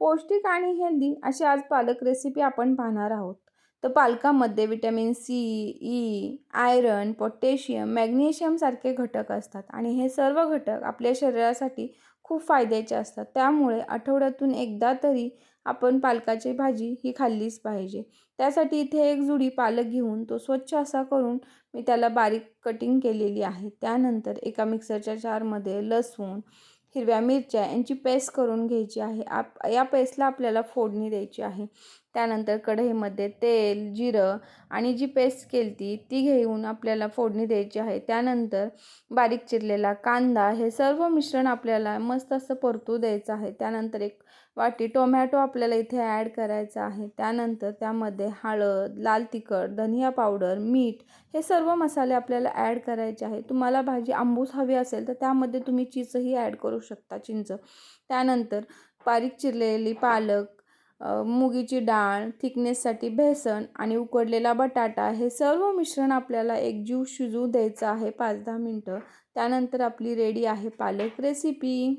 पौष्टिक आणि हेल्दी अशी आज पालक रेसिपी आपण पाहणार आहोत. तर पालकामध्ये vitamin C, E, iron, potassium, magnesium सारखे घटक असतात आणि हे सर्व घटक आपल्या शरीरासाठी खूप फायद्याचे असतात. त्यामुळे आठवड्यातून एकदा तरी आपण पालकाची भाजी ही खाल्लीच पाहिजे. त्यासाठी इथे एक जुडी पालक घेऊन तो स्वच्छ असा करून मी त्याला बारीक कटिंग केलेली आहे. त्यानंतर एका मिक्सरच्या जारमध्ये लसूण, हिरव्या मिरच्या यांची पेस्ट करून घ्यायची आहे. या पेस्टला आपल्याला फोडणी द्यायची आहे. त्यानंतर कढईमध्ये तेल, जिरं आणि जी पेस्ट केली ती घेऊन आपल्याला फोडणी द्यायची आहे. त्यानंतर बारीक चिरलेला कांदा हे सर्व मिश्रण आपल्याला मस्त असं परतू द्यायचं आहे. त्यानंतर एक वाटी टोमॅटो आपल्याला इथे ॲड करायचा आहे. त्यानंतर त्यामध्ये हळद, लाल तिखट, धनिया पावडर, मीठ हे सर्व मसाले आपल्याला ॲड करायचे आहे. तुम्हाला भाजी आंबूस हवी असेल तर त्यामध्ये तुम्ही चीजही ॲड करू शकता, चिंच. त्यानंतर बारीक चिरलेली पालक, मुगीची डाळ, थिकनेससाठी बेसन आणि उकडलेला बटाटा हे सर्व मिश्रण आपल्याला एकजीव शिजू द्यायचं आहे 5-10 मिनटं. त्यानंतर आपली रेडी आहे पालक रेसिपी.